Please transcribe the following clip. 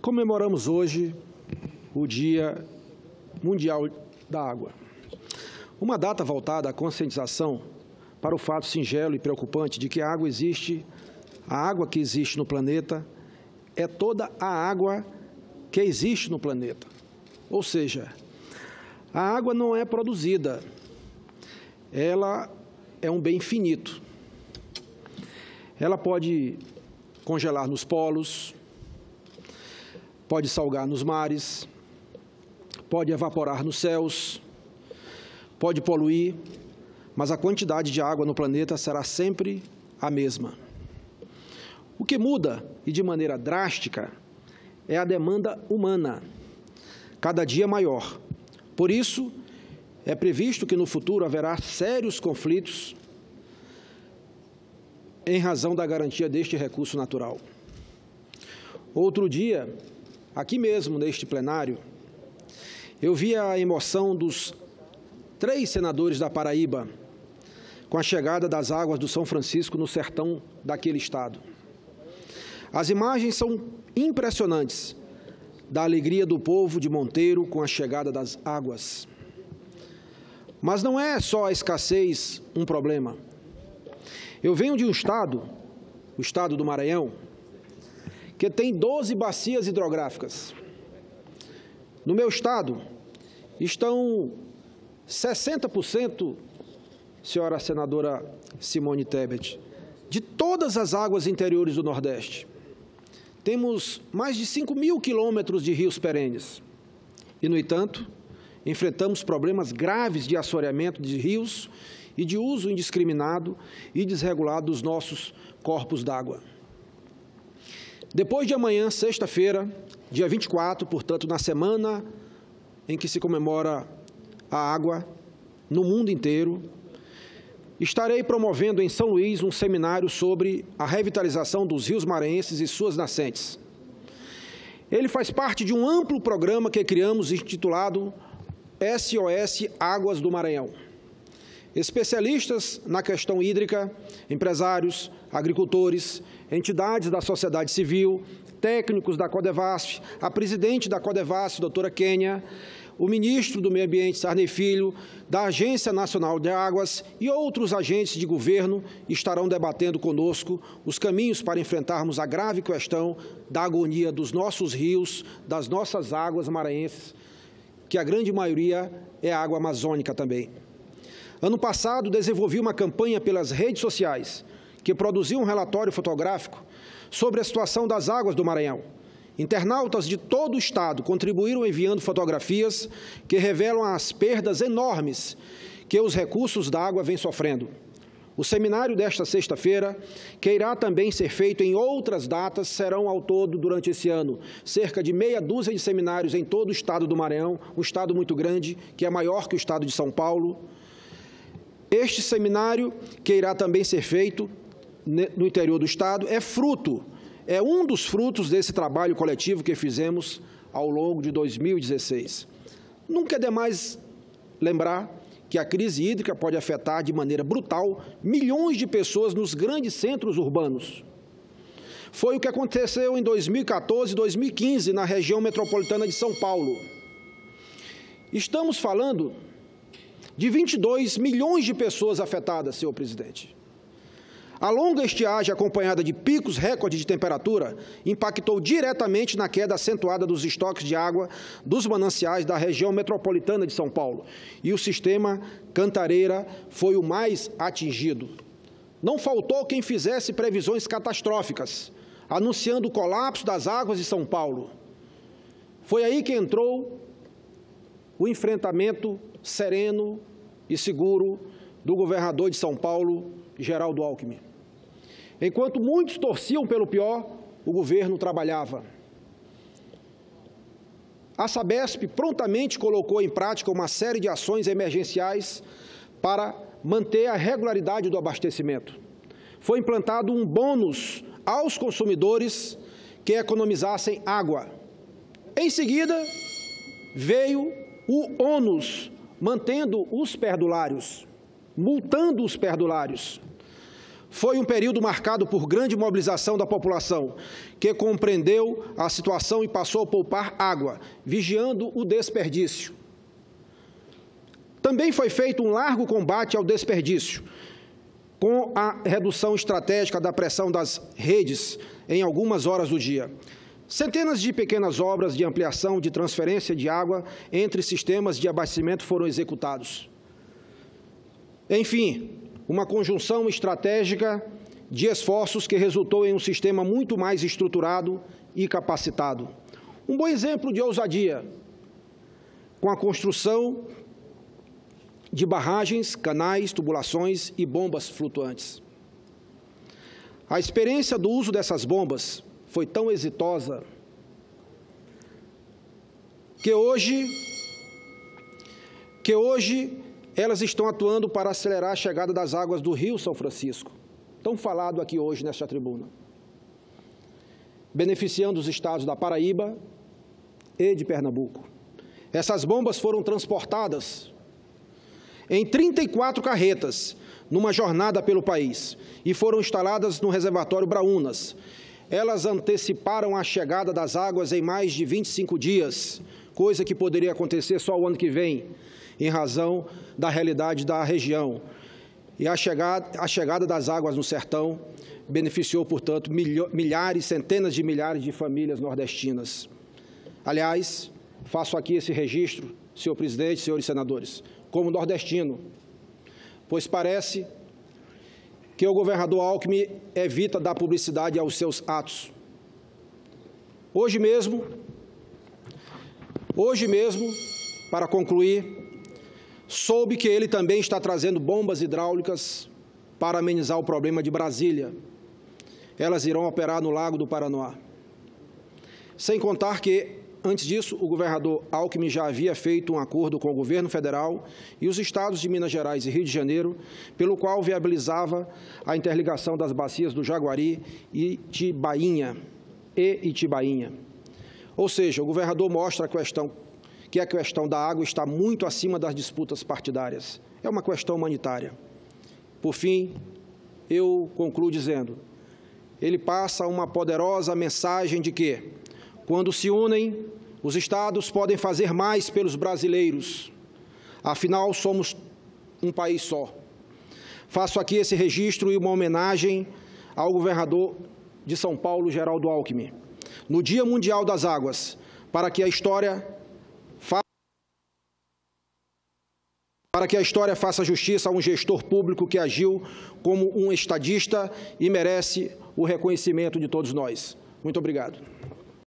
Comemoramos hoje o Dia Mundial da Água. Uma data voltada à conscientização para o fato singelo e preocupante de que a água que existe no planeta é toda a água que existe no planeta. Ou seja, a água não é produzida, ela é um bem finito. Ela pode congelar nos polos, pode salgar nos mares, pode evaporar nos céus, pode poluir, mas a quantidade de água no planeta será sempre a mesma. O que muda, e de maneira drástica, é a demanda humana, cada dia maior. Por isso, é previsto que no futuro haverá sérios conflitos em razão da garantia deste recurso natural. Outro dia, aqui mesmo neste plenário, eu vi a emoção dos 3 senadores da Paraíba com a chegada das águas do São Francisco no sertão daquele estado. As imagens são impressionantes da alegria do povo de Monteiro com a chegada das águas. Mas não é só a escassez um problema. Eu venho de um estado, o estado do Maranhão, que tem 12 bacias hidrográficas. No meu estado, estão 60%, senhora senadora Simone Tebet, de todas as águas interiores do Nordeste. Temos mais de 5.000 quilômetros de rios perenes. E, no entanto, enfrentamos problemas graves de assoreamento de rios e de uso indiscriminado e desregulado dos nossos corpos d'água. Depois de amanhã, sexta-feira, dia 24, portanto, na semana em que se comemora a água no mundo inteiro, estarei promovendo em São Luís um seminário sobre a revitalização dos rios maranhenses e suas nascentes. Ele faz parte de um amplo programa que criamos intitulado SOS Águas do Maranhão. Especialistas na questão hídrica, empresários, agricultores, entidades da sociedade civil, técnicos da Codevasf, a presidente da Codevasf, doutora Kênia, o ministro do Meio Ambiente, Sarney Filho, da Agência Nacional de Águas e outros agentes de governo estarão debatendo conosco os caminhos para enfrentarmos a grave questão da agonia dos nossos rios, das nossas águas maranhenses, que a grande maioria é água amazônica também. Ano passado, desenvolvi uma campanha pelas redes sociais, que produziu um relatório fotográfico sobre a situação das águas do Maranhão. Internautas de todo o estado contribuíram enviando fotografias que revelam as perdas enormes que os recursos da água vêm sofrendo. O seminário desta sexta-feira, que irá também ser feito em outras datas, serão ao todo, durante esse ano, cerca de meia dúzia de seminários em todo o estado do Maranhão, um estado muito grande, que é maior que o estado de São Paulo. Este seminário, que irá também ser feito no interior do estado, é um dos frutos desse trabalho coletivo que fizemos ao longo de 2016. Nunca é demais lembrar que a crise hídrica pode afetar de maneira brutal milhões de pessoas nos grandes centros urbanos. Foi o que aconteceu em 2014 e 2015 na região metropolitana de São Paulo. Estamos falando de 22 milhões de pessoas afetadas, senhor presidente. A longa estiagem, acompanhada de picos recordes de temperatura, impactou diretamente na queda acentuada dos estoques de água dos mananciais da região metropolitana de São Paulo. E o sistema Cantareira foi o mais atingido. Não faltou quem fizesse previsões catastróficas, anunciando o colapso das águas de São Paulo. Foi aí que entrou o enfrentamento sereno e seguro do governador de São Paulo, Geraldo Alckmin. Enquanto muitos torciam pelo pior, o governo trabalhava. A Sabesp prontamente colocou em prática uma série de ações emergenciais para manter a regularidade do abastecimento. Foi implantado um bônus aos consumidores que economizassem água. Em seguida, veio o ônus, mantendo os perdulários, multando os perdulários. Foi um período marcado por grande mobilização da população, que compreendeu a situação e passou a poupar água, vigiando o desperdício. Também foi feito um largo combate ao desperdício, com a redução estratégica da pressão das redes em algumas horas do dia. Centenas de pequenas obras de ampliação de transferência de água entre sistemas de abastecimento foram executados. Enfim, uma conjunção estratégica de esforços que resultou em um sistema muito mais estruturado e capacitado. Um bom exemplo de ousadia, com a construção de barragens, canais, tubulações e bombas flutuantes. A experiência do uso dessas bombas foi tão exitosa que hoje elas estão atuando para acelerar a chegada das águas do Rio São Francisco, tão falado aqui hoje nesta tribuna, beneficiando os estados da Paraíba e de Pernambuco. Essas bombas foram transportadas em 34 carretas, numa jornada pelo país, e foram instaladas no reservatório Braúnas. Elas anteciparam a chegada das águas em mais de 25 dias, coisa que poderia acontecer só o ano que vem, em razão da realidade da região. E a chegada das águas no sertão beneficiou, portanto, milhares, centenas de milhares de famílias nordestinas. Aliás, faço aqui esse registro, senhor presidente, senhores senadores, como nordestino, pois parece que o governador Alckmin evita dar publicidade aos seus atos. Hoje mesmo, para concluir, soube que ele também está trazendo bombas hidráulicas para amenizar o problema de Brasília. Elas irão operar no Lago do Paranoá. Sem contar que, antes disso, o governador Alckmin já havia feito um acordo com o governo federal e os estados de Minas Gerais e Rio de Janeiro, pelo qual viabilizava a interligação das bacias do Jaguari e Itibainha. Ou seja, o governador mostra que a questão da água está muito acima das disputas partidárias. É uma questão humanitária. Por fim, eu concluo dizendo, ele passa uma poderosa mensagem de que, quando se unem, os estados podem fazer mais pelos brasileiros. Afinal, somos um país só. Faço aqui esse registro e uma homenagem ao governador de São Paulo, Geraldo Alckmin, no Dia Mundial das Águas, para que a história faça justiça a um gestor público que agiu como um estadista e merece o reconhecimento de todos nós. Muito obrigado.